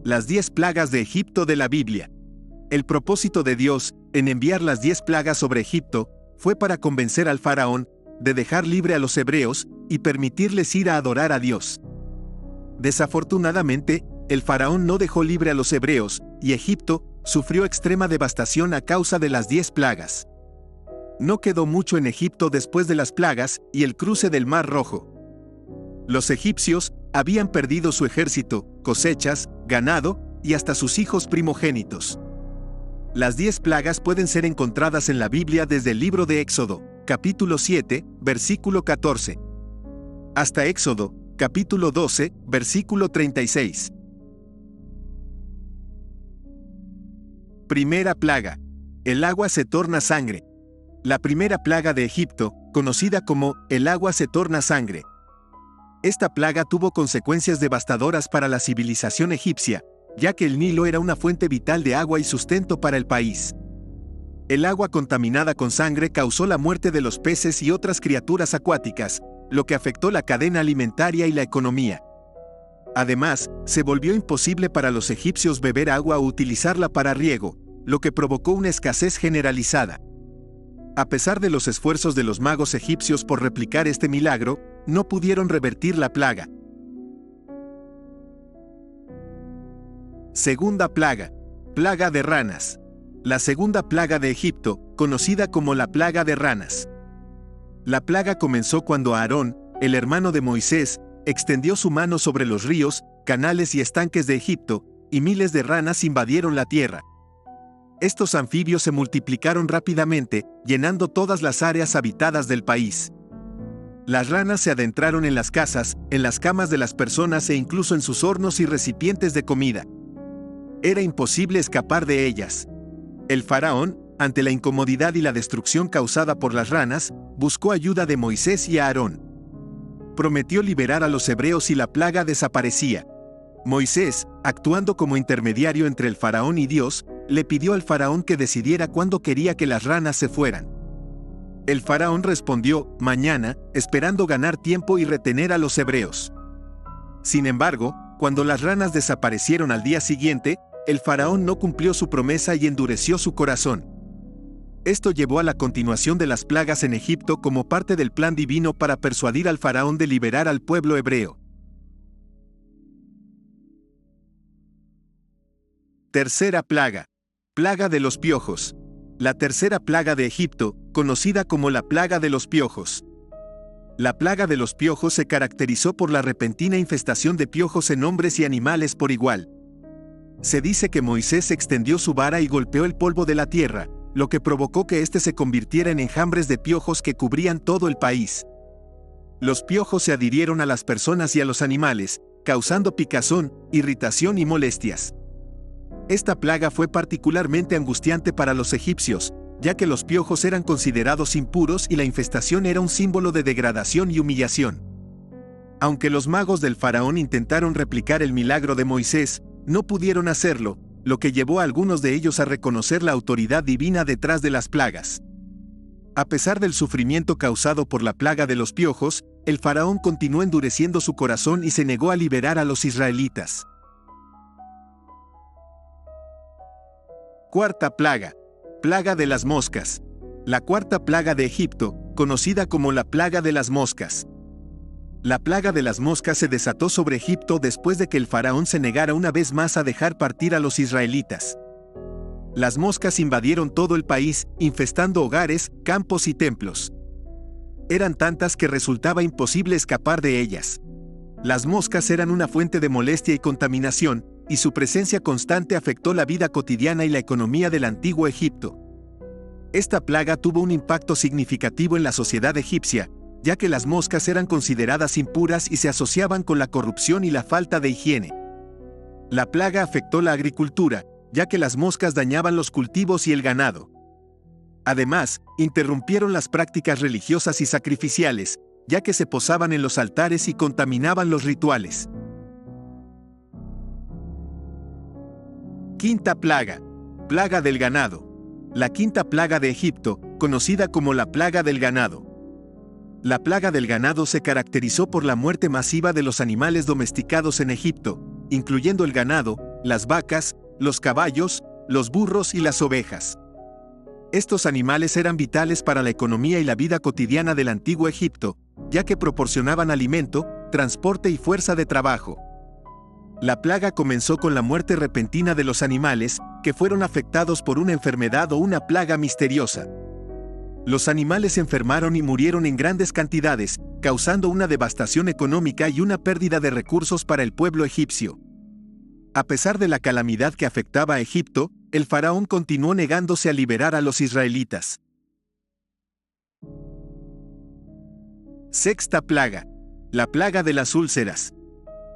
Las 10 plagas de Egipto de la Biblia. El propósito de Dios, en enviar las 10 plagas sobre Egipto, fue para convencer al faraón de dejar libre a los hebreos y permitirles ir a adorar a Dios. Desafortunadamente, el faraón no dejó libre a los hebreos, y Egipto sufrió extrema devastación a causa de las 10 plagas. No quedó mucho en Egipto después de las plagas y el cruce del Mar Rojo. Los egipcios habían perdido su ejército, cosechas, ganado y hasta sus hijos primogénitos. Las 10 plagas pueden ser encontradas en la Biblia desde el libro de Éxodo, capítulo 7, versículo 14, hasta Éxodo, capítulo 12, versículo 36. Primera plaga. El agua se torna sangre. La primera plaga de Egipto, conocida como el agua se torna sangre. Esta plaga tuvo consecuencias devastadoras para la civilización egipcia, ya que el Nilo era una fuente vital de agua y sustento para el país. El agua contaminada con sangre causó la muerte de los peces y otras criaturas acuáticas, lo que afectó la cadena alimentaria y la economía. Además, se volvió imposible para los egipcios beber agua o utilizarla para riego, lo que provocó una escasez generalizada. A pesar de los esfuerzos de los magos egipcios por replicar este milagro, no pudieron revertir la plaga. Segunda plaga. Plaga de ranas. La segunda plaga de Egipto, conocida como la plaga de ranas. La plaga comenzó cuando Aarón, el hermano de Moisés, extendió su mano sobre los ríos, canales y estanques de Egipto, y miles de ranas invadieron la tierra. Estos anfibios se multiplicaron rápidamente, llenando todas las áreas habitadas del país. Las ranas se adentraron en las casas, en las camas de las personas e incluso en sus hornos y recipientes de comida. Era imposible escapar de ellas. El faraón, ante la incomodidad y la destrucción causada por las ranas, buscó ayuda de Moisés y Aarón. Prometió liberar a los hebreos y la plaga desaparecía. Moisés, actuando como intermediario entre el faraón y Dios, le pidió al faraón que decidiera cuándo quería que las ranas se fueran. El faraón respondió, mañana, esperando ganar tiempo y retener a los hebreos. Sin embargo, cuando las ranas desaparecieron al día siguiente, el faraón no cumplió su promesa y endureció su corazón. Esto llevó a la continuación de las plagas en Egipto como parte del plan divino para persuadir al faraón de liberar al pueblo hebreo. Tercera plaga. Plaga de los piojos. La tercera plaga de Egipto, conocida como la plaga de los piojos. La plaga de los piojos se caracterizó por la repentina infestación de piojos en hombres y animales por igual. Se dice que Moisés extendió su vara y golpeó el polvo de la tierra, lo que provocó que éste se convirtiera en enjambres de piojos que cubrían todo el país. Los piojos se adhirieron a las personas y a los animales, causando picazón, irritación y molestias. Esta plaga fue particularmente angustiante para los egipcios, ya que los piojos eran considerados impuros y la infestación era un símbolo de degradación y humillación. Aunque los magos del faraón intentaron replicar el milagro de Moisés, no pudieron hacerlo, lo que llevó a algunos de ellos a reconocer la autoridad divina detrás de las plagas. A pesar del sufrimiento causado por la plaga de los piojos, el faraón continuó endureciendo su corazón y se negó a liberar a los israelitas. Cuarta plaga. Plaga de las moscas. La cuarta plaga de Egipto, conocida como la plaga de las moscas. La plaga de las moscas se desató sobre Egipto después de que el faraón se negara una vez más a dejar partir a los israelitas. Las moscas invadieron todo el país, infestando hogares, campos y templos. Eran tantas que resultaba imposible escapar de ellas. Las moscas eran una fuente de molestia y contaminación, y su presencia constante afectó la vida cotidiana y la economía del antiguo Egipto. Esta plaga tuvo un impacto significativo en la sociedad egipcia, ya que las moscas eran consideradas impuras y se asociaban con la corrupción y la falta de higiene. La plaga afectó la agricultura, ya que las moscas dañaban los cultivos y el ganado. Además, interrumpieron las prácticas religiosas y sacrificiales, ya que se posaban en los altares y contaminaban los rituales. Quinta plaga. Plaga del ganado. La quinta plaga de Egipto, conocida como la plaga del ganado. La plaga del ganado se caracterizó por la muerte masiva de los animales domesticados en Egipto, incluyendo el ganado, las vacas, los caballos, los burros y las ovejas. Estos animales eran vitales para la economía y la vida cotidiana del antiguo Egipto, ya que proporcionaban alimento, transporte y fuerza de trabajo. La plaga comenzó con la muerte repentina de los animales, que fueron afectados por una enfermedad o una plaga misteriosa. Los animales enfermaron y murieron en grandes cantidades, causando una devastación económica y una pérdida de recursos para el pueblo egipcio. A pesar de la calamidad que afectaba a Egipto, el faraón continuó negándose a liberar a los israelitas. Sexta plaga. La plaga de las úlceras.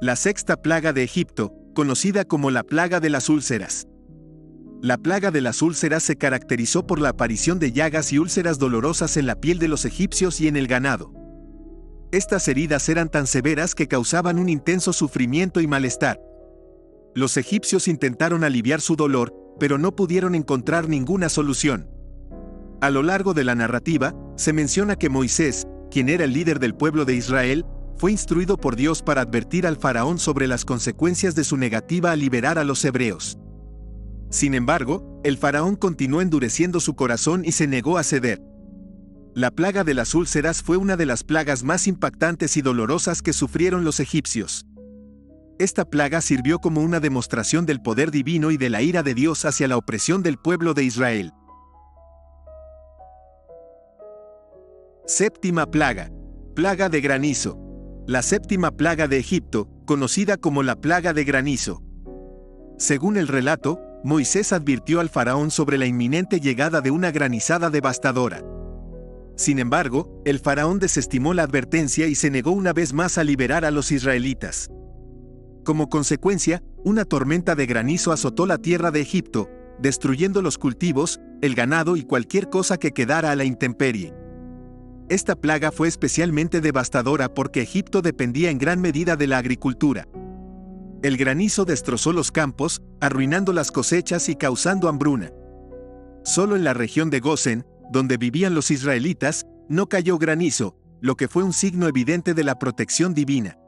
La sexta plaga de Egipto, conocida como la plaga de las úlceras. La plaga de las úlceras se caracterizó por la aparición de llagas y úlceras dolorosas en la piel de los egipcios y en el ganado. Estas heridas eran tan severas que causaban un intenso sufrimiento y malestar. Los egipcios intentaron aliviar su dolor, pero no pudieron encontrar ninguna solución. A lo largo de la narrativa, se menciona que Moisés, quien era el líder del pueblo de Israel, fue instruido por Dios para advertir al faraón sobre las consecuencias de su negativa a liberar a los hebreos. Sin embargo, el faraón continuó endureciendo su corazón y se negó a ceder. La plaga de las úlceras fue una de las plagas más impactantes y dolorosas que sufrieron los egipcios. Esta plaga sirvió como una demostración del poder divino y de la ira de Dios hacia la opresión del pueblo de Israel. Séptima plaga. Plaga de granizo. La séptima plaga de Egipto, conocida como la plaga de granizo. Según el relato, Moisés advirtió al faraón sobre la inminente llegada de una granizada devastadora. Sin embargo, el faraón desestimó la advertencia y se negó una vez más a liberar a los israelitas. Como consecuencia, una tormenta de granizo azotó la tierra de Egipto, destruyendo los cultivos, el ganado y cualquier cosa que quedara a la intemperie. Esta plaga fue especialmente devastadora porque Egipto dependía en gran medida de la agricultura. El granizo destrozó los campos, arruinando las cosechas y causando hambruna. Solo en la región de Gosén, donde vivían los israelitas, no cayó granizo, lo que fue un signo evidente de la protección divina.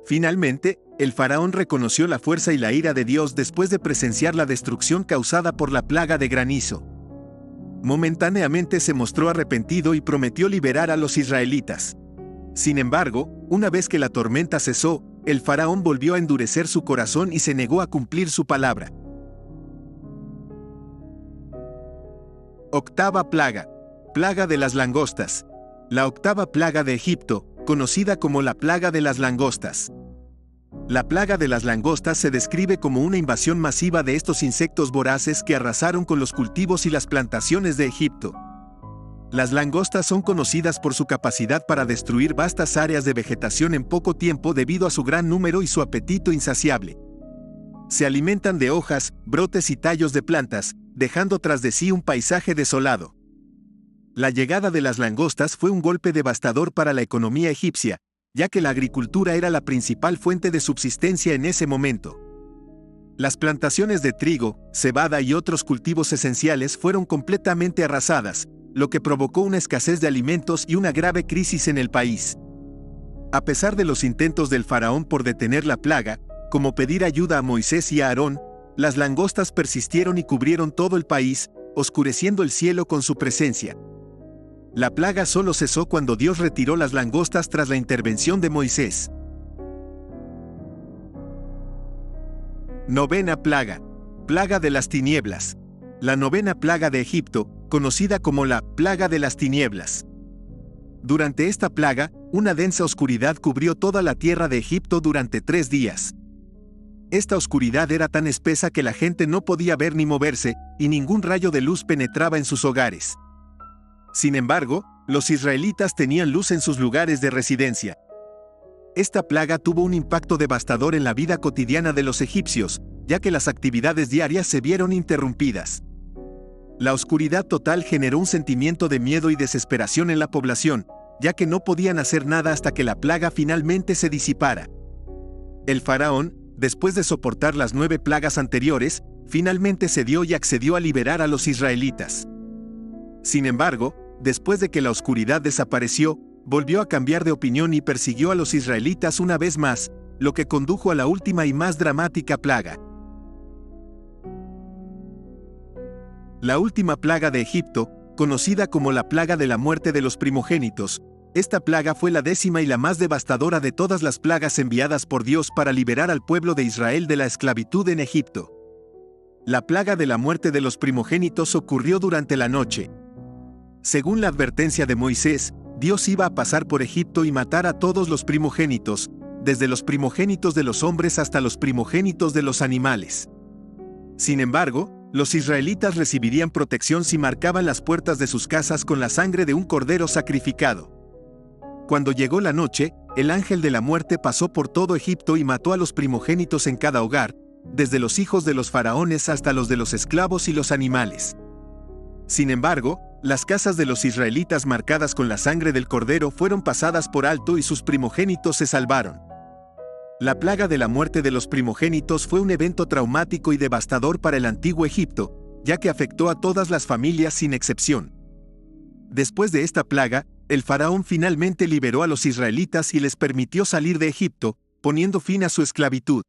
Finalmente, el faraón reconoció la fuerza y la ira de Dios después de presenciar la destrucción causada por la plaga de granizo. Momentáneamente se mostró arrepentido y prometió liberar a los israelitas. Sin embargo, una vez que la tormenta cesó, el faraón volvió a endurecer su corazón y se negó a cumplir su palabra. Octava plaga. Plaga de las langostas. La octava plaga de Egipto, conocida como la plaga de las langostas. La plaga de las langostas se describe como una invasión masiva de estos insectos voraces que arrasaron con los cultivos y las plantaciones de Egipto. Las langostas son conocidas por su capacidad para destruir vastas áreas de vegetación en poco tiempo debido a su gran número y su apetito insaciable. Se alimentan de hojas, brotes y tallos de plantas, dejando tras de sí un paisaje desolado. La llegada de las langostas fue un golpe devastador para la economía egipcia, ya que la agricultura era la principal fuente de subsistencia en ese momento. Las plantaciones de trigo, cebada y otros cultivos esenciales fueron completamente arrasadas, lo que provocó una escasez de alimentos y una grave crisis en el país. A pesar de los intentos del faraón por detener la plaga, como pedir ayuda a Moisés y a Aarón, las langostas persistieron y cubrieron todo el país, oscureciendo el cielo con su presencia. La plaga solo cesó cuando Dios retiró las langostas tras la intervención de Moisés. Novena plaga. Plaga de las tinieblas. La novena plaga de Egipto, conocida como la plaga de las tinieblas. Durante esta plaga, una densa oscuridad cubrió toda la tierra de Egipto durante 3 días. Esta oscuridad era tan espesa que la gente no podía ver ni moverse, y ningún rayo de luz penetraba en sus hogares. Sin embargo, los israelitas tenían luz en sus lugares de residencia. Esta plaga tuvo un impacto devastador en la vida cotidiana de los egipcios, ya que las actividades diarias se vieron interrumpidas. La oscuridad total generó un sentimiento de miedo y desesperación en la población, ya que no podían hacer nada hasta que la plaga finalmente se disipara. El faraón, después de soportar las 9 plagas anteriores, finalmente cedió y accedió a liberar a los israelitas. Sin embargo, después de que la oscuridad desapareció, volvió a cambiar de opinión y persiguió a los israelitas una vez más, lo que condujo a la última y más dramática plaga. La última plaga de Egipto, conocida como la plaga de la muerte de los primogénitos, esta plaga fue la 10ª y la más devastadora de todas las plagas enviadas por Dios para liberar al pueblo de Israel de la esclavitud en Egipto. La plaga de la muerte de los primogénitos ocurrió durante la noche. Según la advertencia de Moisés, Dios iba a pasar por Egipto y matar a todos los primogénitos, desde los primogénitos de los hombres hasta los primogénitos de los animales. Sin embargo, los israelitas recibirían protección si marcaban las puertas de sus casas con la sangre de un cordero sacrificado. Cuando llegó la noche, el ángel de la muerte pasó por todo Egipto y mató a los primogénitos en cada hogar, desde los hijos de los faraones hasta los de los esclavos y los animales. Sin embargo, las casas de los israelitas marcadas con la sangre del cordero fueron pasadas por alto y sus primogénitos se salvaron. La plaga de la muerte de los primogénitos fue un evento traumático y devastador para el antiguo Egipto, ya que afectó a todas las familias sin excepción. Después de esta plaga, el faraón finalmente liberó a los israelitas y les permitió salir de Egipto, poniendo fin a su esclavitud.